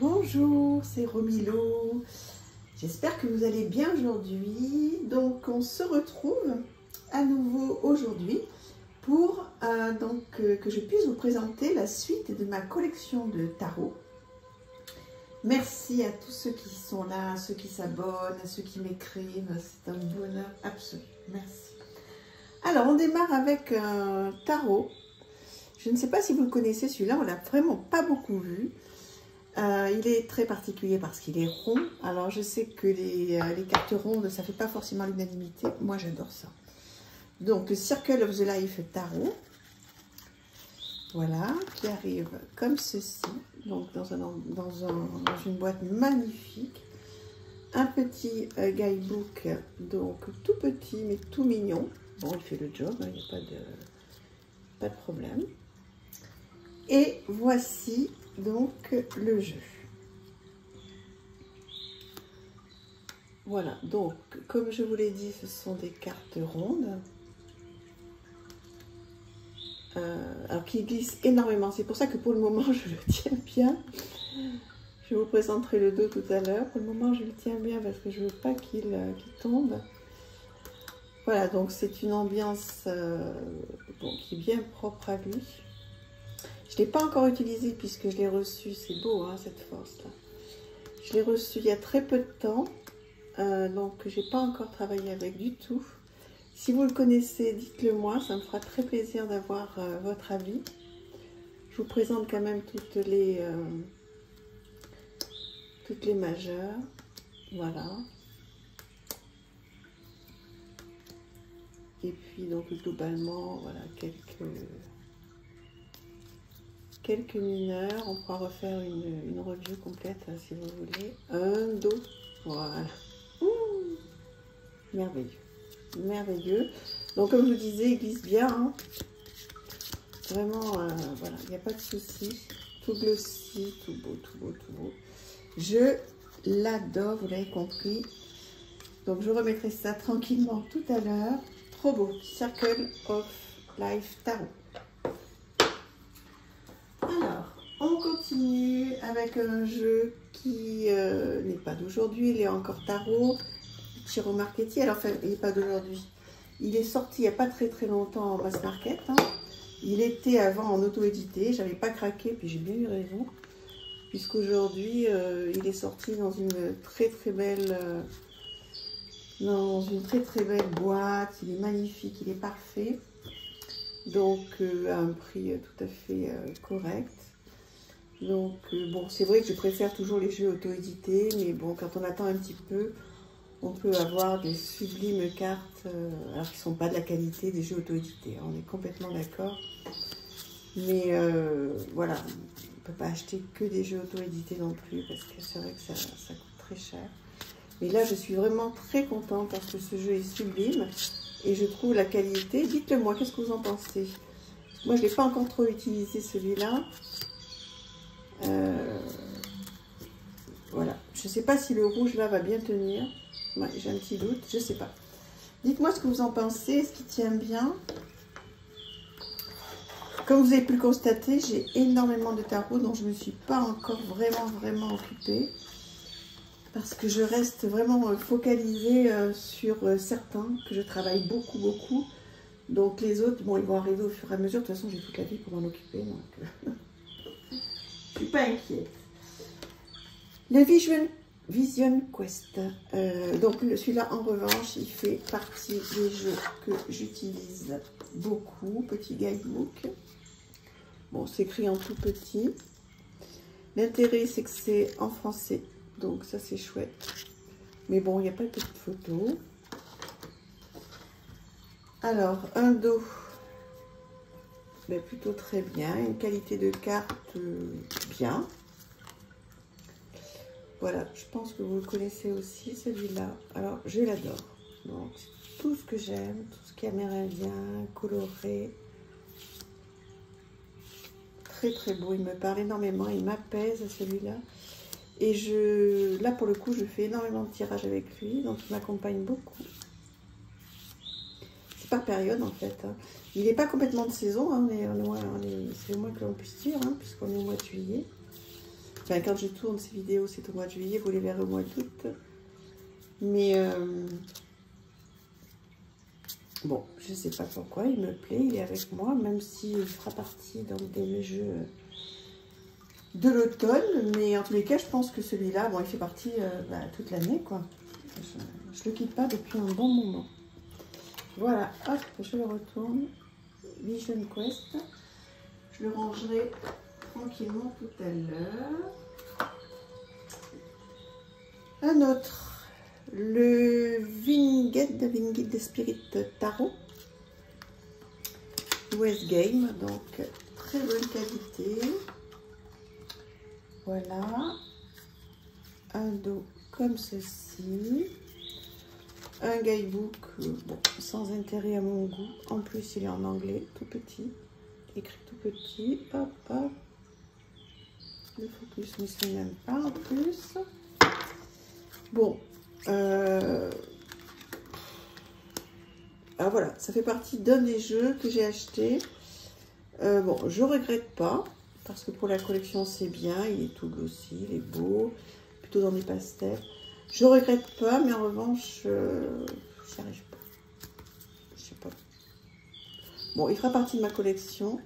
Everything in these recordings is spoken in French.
Bonjour, c'est Romilo. J'espère que vous allez bien aujourd'hui. Donc, on se retrouve à nouveau aujourd'hui pour que je puisse vous présenter la suite de ma collection de tarot. Merci à tous ceux qui sont là, à ceux qui s'abonnent, à ceux qui m'écrivent. C'est un bonheur absolu. Merci. Alors, on démarre avec un tarot. Je ne sais pas si vous le connaissez, celui-là, on l'a vraiment pas beaucoup vu. Il est très particulier parce qu'il est rond. Alors, je sais que les cartes rondes, ça ne fait pas forcément l'unanimité. Moi, j'adore ça. Donc, Circle of the Life Tarot. Voilà, qui arrive comme ceci. Donc, dans une boîte magnifique. Un petit guidebook, donc tout petit, mais tout mignon. Bon, il fait le job, il n'y a pas de problème. Et voici donc le jeu. Voilà, donc comme je vous l'ai dit, ce sont des cartes rondes. Alors qui glissent énormément. C'est pour ça que pour le moment je le tiens bien. Je vous présenterai le dos tout à l'heure. Pour le moment je le tiens bien parce que je ne veux pas qu'il tombe. Voilà, donc c'est une ambiance qui est bien propre à lui. Je ne l'ai pas encore utilisé puisque je l'ai reçu. C'est beau, hein, cette force-là. Je l'ai reçu il y a très peu de temps. Donc, je n'ai pas encore travaillé avec du tout. Si vous le connaissez, dites-le moi. Ça me fera très plaisir d'avoir votre avis. Je vous présente quand même toutes les majeures. Voilà. Et puis, donc, globalement, voilà, quelques mineurs. On pourra refaire une review complète si vous voulez. Un dos, voilà. Ouh, merveilleux, merveilleux. Donc comme je vous disais, il glisse bien, hein. Vraiment, voilà, il n'y a pas de souci. Tout glossy, tout beau, tout beau, tout beau. Je l'adore, vous l'avez compris. Donc je remettrai ça tranquillement tout à l'heure. Trop beau. Circle of Life Tarot. Alors, on continue avec un jeu qui n'est pas d'aujourd'hui, il est encore tarot, Chiro Marchetti. Alors, enfin, il n'est pas d'aujourd'hui. Il est sorti il n'y a pas très longtemps en mass market. Hein. Il était avant en auto-édité, j'avais pas craqué, puis j'ai bien eu raison. Puisqu'aujourd'hui, il est sorti dans une très belle boîte. Il est magnifique, il est parfait. Donc à un prix tout à fait correct. Donc bon, c'est vrai que je préfère toujours les jeux auto-édités, mais bon, quand on attend un petit peu, on peut avoir des sublimes cartes, alors qu'ils ne sont pas de la qualité des jeux auto-édités, on est complètement d'accord. Mais voilà, on ne peut pas acheter que des jeux auto-édités non plus, parce que c'est vrai que ça coûte très cher. Mais là, je suis vraiment très contente parce que ce jeu est sublime. Et je trouve la qualité. Dites-le moi, qu'est-ce que vous en pensez? Moi, je ne l'ai pas encore trop utilisé celui-là. Voilà. Je ne sais pas si le rouge là va bien tenir. Ouais, j'ai un petit doute, je ne sais pas. Dites-moi ce que vous en pensez. Est-ce qu'il tient bien? Comme vous avez pu le constater, j'ai énormément de tarots dont je ne me suis pas encore vraiment occupée. Parce que je reste vraiment focalisée sur certains que je travaille beaucoup. Donc les autres, bon, ils vont arriver au fur et à mesure. De toute façon, j'ai toute la vie pour m'en occuper. Donc je ne suis pas inquiète. Le Vision Quest. Donc celui-là, en revanche, il fait partie des jeux que j'utilise beaucoup. Petit guidebook. Bon, c'est écrit en tout petit. L'intérêt, c'est que c'est en français. Donc ça c'est chouette. Mais bon, il n'y a pas de petites photos. Alors, un dos. Mais plutôt très bien. Une qualité de carte bien. Voilà, je pense que vous le connaissez aussi, celui-là. Alors, je l'adore. Donc, tout ce que j'aime, tout ce qui est amérindien, coloré. Très beau. Il me parle énormément. Il m'apaise, celui-là. Et là, pour le coup, je fais énormément de tirages avec lui, donc il m'accompagne beaucoup. C'est par période, en fait. Hein. Il n'est pas complètement de saison, hein, c'est le moins que l'on puisse dire, hein, puisqu'on est au mois de juillet. Enfin, quand je tourne ces vidéos, c'est au mois de juillet, vous les verrez au mois d'août. Mais bon, je ne sais pas pourquoi, il me plaît, il est avec moi, même s'il fera partie donc, de mes jeux de l'automne. Mais en tous les cas, je pense que celui-là, bon, il fait partie toute l'année, quoi. Je ne le quitte pas depuis un bon moment. Voilà, hop, je le retourne. Vision Quest. Je le rangerai tranquillement tout à l'heure. Un autre, le Winged Spirit Tarot. US Game, donc très bonne qualité. Voilà. Un dos comme ceci. Un guidebook, bon, sans intérêt à mon goût. En plus, il est en anglais, tout petit. Écrit tout petit. Hop, hop. Le focus ne se met même pas en plus. Bon. Ah voilà, ça fait partie d'un des jeux que j'ai acheté. Bon, je regrette pas. Parce que pour la collection, c'est bien. Il est tout glossy, il est beau. Plutôt dans des pastels. Je regrette pas, mais en revanche, j'y arrive pas. Je sais pas. Bon, il fera partie de ma collection,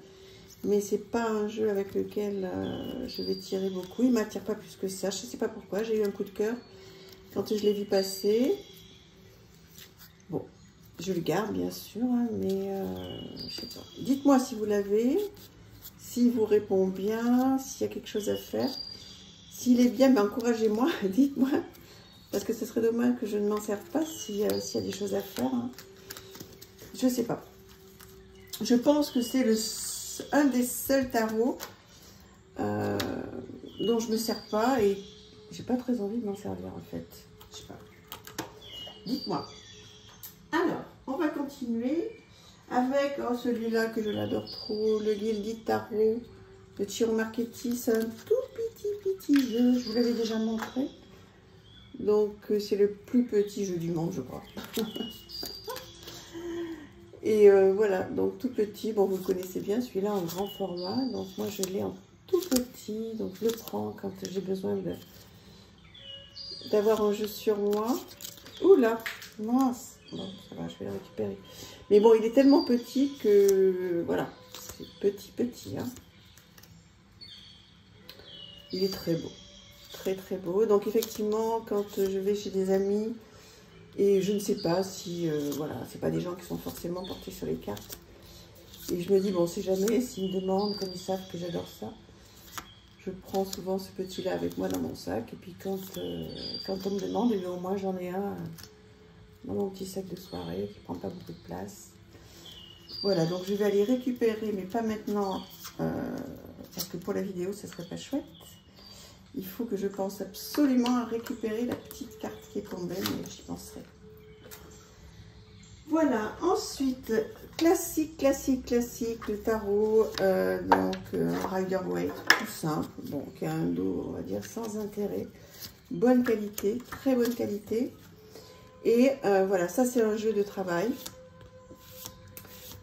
mais c'est pas un jeu avec lequel je vais tirer beaucoup. Il m'attire pas plus que ça. Je sais pas pourquoi. J'ai eu un coup de cœur quand je l'ai vu passer. Bon, je le garde bien sûr, hein, mais je sais pas. Dites-moi si vous l'avez, s'il vous répond bien, s'il y a quelque chose à faire. S'il est bien, ben encouragez-moi, dites-moi. Parce que ce serait dommage que je ne m'en serve pas s'il y a des choses à faire. Hein. Je sais pas. Je pense que c'est un des seuls tarots dont je ne me sers pas et j'ai pas très envie de m'en servir en fait. Je sais pas. Dites-moi. Alors, on va continuer avec celui-là que je l'adore trop, le Gilded Tarot de Chiron Marchetti. C'est un tout petit jeu. Je vous l'avais déjà montré. Donc, c'est le plus petit jeu du monde, je crois. Et voilà, donc tout petit. Bon, vous le connaissez bien, celui-là en grand format. Donc, moi, je l'ai en tout petit. Donc, je le prends quand j'ai besoin d'avoir un jeu sur moi. Oula, mince. Bon, ça va, je vais le récupérer. Mais bon, il est tellement petit que, voilà, c'est petit, hein. Il est très beau. Très beau. Donc effectivement, quand je vais chez des amis et je ne sais pas si voilà, c'est pas des gens qui sont forcément portés sur les cartes et je me dis bon, on sait jamais, s'ils me demandent, comme ils savent que j'adore ça, je prends souvent ce petit là avec moi dans mon sac et puis quand on me demande, et bien, au moins j'en ai un dans mon petit sac de soirée qui prend pas beaucoup de place. Voilà, donc je vais aller récupérer, mais pas maintenant parce que pour la vidéo ça serait pas chouette. Il faut que je pense absolument à récupérer la petite carte qui est tombée, mais j'y penserai. Voilà, ensuite, classique, le tarot, donc un Rider-Waite, tout simple, bon, qui a un dos, on va dire, sans intérêt, bonne qualité, très bonne qualité. Et voilà, ça c'est un jeu de travail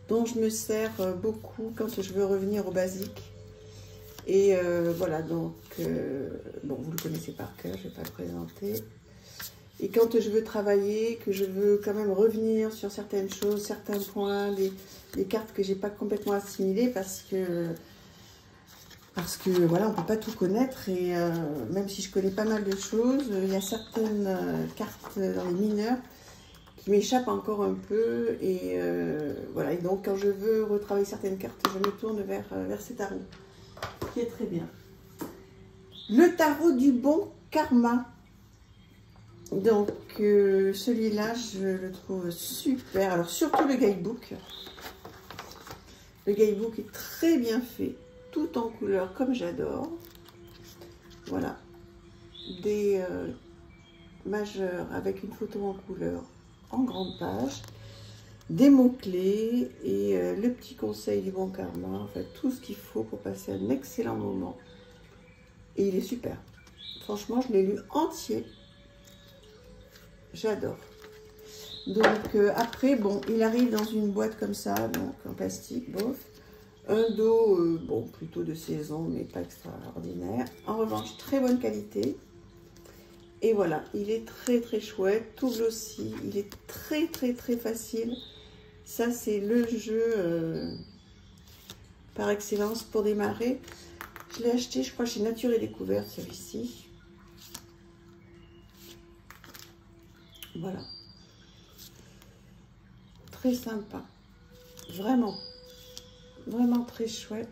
dont je me sers beaucoup quand je veux revenir au basique. Et voilà, donc, bon, vous le connaissez par cœur, je ne vais pas le présenter. Et quand je veux travailler, que je veux quand même revenir sur certaines choses, certains points, des cartes que j'ai pas complètement assimilées parce que voilà, on ne peut pas tout connaître. Et même si je connais pas mal de choses, il y a certaines cartes dans les mineurs qui m'échappent encore un peu. Et voilà, et donc quand je veux retravailler certaines cartes, je me tourne vers ces tarots. Qui est très bien. Le tarot du bon karma. Donc celui-là, je le trouve super. Alors surtout le guidebook. Le guidebook est très bien fait, tout en couleur comme j'adore. Voilà, des majeurs avec une photo en couleur en grande page. Des mots-clés et le petit conseil du bon karma, en fait tout ce qu'il faut pour passer un excellent moment. Et il est super. Franchement, je l'ai lu entier. J'adore. Donc après, bon, il arrive dans une boîte comme ça, donc en plastique, bof, Un dos, bon, plutôt de saison, mais pas extraordinaire. En revanche, très bonne qualité. Et voilà, il est très très chouette, tout glossy. Il est très très très facile. Ça, c'est le jeu par excellence pour démarrer. Je l'ai acheté, je crois, chez Nature et Découverte, celui-ci. Voilà. Très sympa. Vraiment. Vraiment très chouette.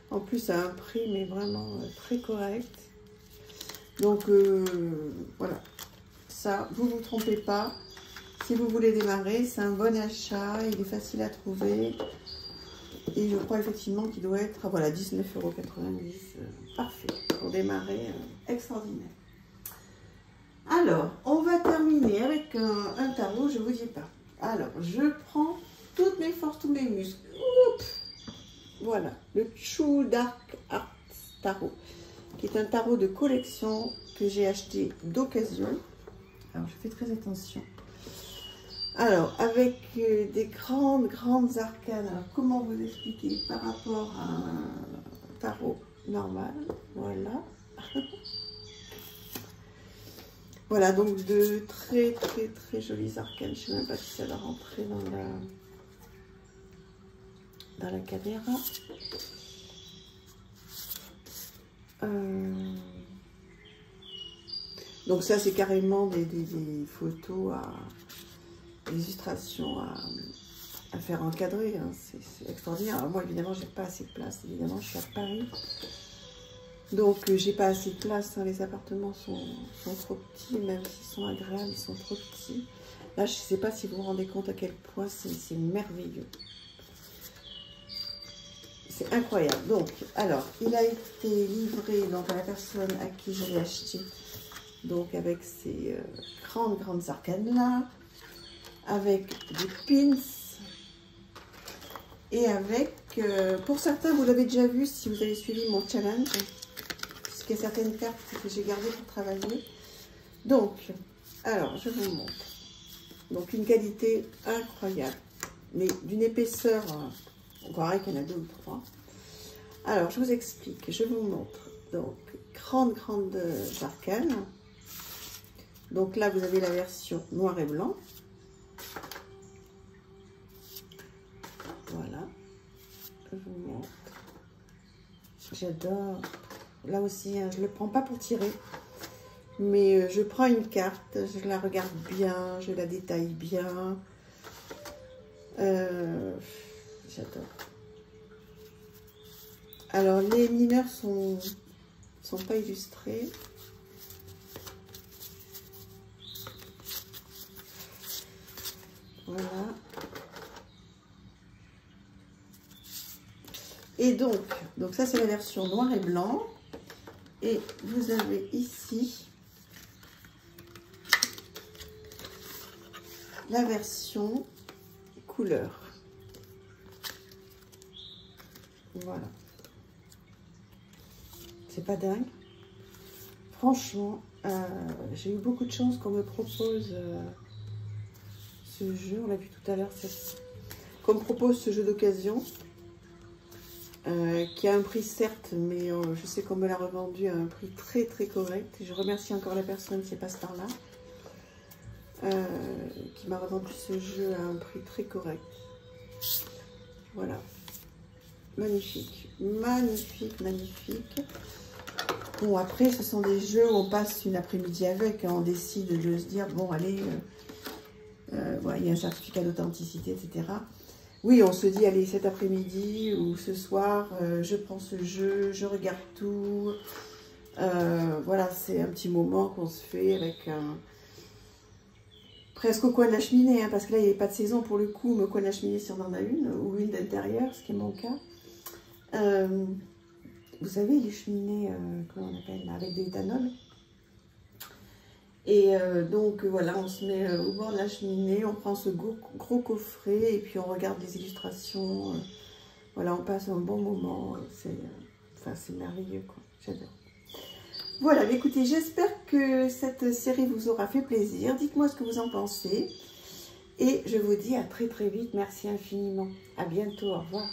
En plus, à un prix, mais vraiment très correct. Donc, voilà. Ça, vous ne vous trompez pas. Si vous voulez démarrer, c'est un bon achat. Il est facile à trouver. Et je crois effectivement qu'il doit être, voilà, 19,90 €. Parfait. Pour démarrer, extraordinaire. Alors, on va terminer avec un tarot, je ne vous dis pas. Alors, je prends toutes mes forces, tous mes muscles. Oups. Voilà, le True Dark Art Tarot, qui est un tarot de collection que j'ai acheté d'occasion. Alors, je fais très attention. Alors, avec des grandes arcanes. Alors, comment vous expliquer par rapport à un tarot normal? Voilà. Voilà, donc de très jolies arcanes. Je ne sais même pas si ça va rentrer dans la caméra. Donc ça, c'est carrément des photos, des illustrations à faire encadrer. Hein. C'est extraordinaire. Alors moi, évidemment, j'ai pas assez de place. Évidemment, je suis à Paris. Donc, j'ai pas assez de place. Hein. Les appartements sont trop petits, même s'ils sont agréables, ils sont trop petits. Là, je sais pas si vous vous rendez compte à quel point c'est merveilleux. C'est incroyable. Donc, alors, il a été livré donc, à la personne à qui je l'ai acheté. Donc, avec ces grandes arcanes-là. Avec des pins. Et avec, pour certains, vous l'avez déjà vu si vous avez suivi mon challenge. Puisqu'il y a certaines cartes que j'ai gardées pour travailler. Donc, alors, je vous montre. Donc, une qualité incroyable. Mais d'une épaisseur, on croirait qu'il y en a 2 ou 3. Alors, je vous explique. Je vous montre. Donc, grandes arcanes. Donc là, vous avez la version noir et blanc. Voilà. Je vous montre. J'adore. Là aussi, hein, je ne le prends pas pour tirer. Mais je prends une carte, je la regarde bien, je la détaille bien. J'adore. Alors, les mineurs sont pas illustrés. Voilà. Et donc ça c'est la version noir et blanc. Et vous avez ici la version couleur. Voilà. C'est pas dingue. Franchement, j'ai eu beaucoup de chance qu'on me propose ce jeu. On l'a vu tout à l'heure. Qu'on me propose ce jeu d'occasion. Qui a un prix certes, mais je sais qu'on me l'a revendu à un prix très correct. Je remercie encore la personne, c'est pas ce temps-là, qui m'a revendu ce jeu à un prix très correct. Voilà. Magnifique. Bon, après, ce sont des jeux où on passe une après-midi avec. Hein, on décide de se dire, bon, allez, voilà, il y a un certificat d'authenticité, etc. Oui, on se dit, allez, cet après-midi ou ce soir, je prends ce jeu, je regarde tout. Voilà, c'est un petit moment qu'on se fait avec presque au coin de la cheminée, hein, parce que là, il n'y avait pas de saison pour le coup, mais au coin de la cheminée, si on en a une, ou une d'intérieur, ce qui est mon cas. Vous savez, les cheminées, comment on appelle, avec de l'éthanol. Et donc voilà, on se met au bord de la cheminée, on prend ce gros coffret et puis on regarde les illustrations. Voilà, on passe un bon moment. C'est merveilleux, quoi. J'adore. Voilà, écoutez, j'espère que cette série vous aura fait plaisir. Dites-moi ce que vous en pensez. Et je vous dis à très vite. Merci infiniment. À bientôt. Au revoir.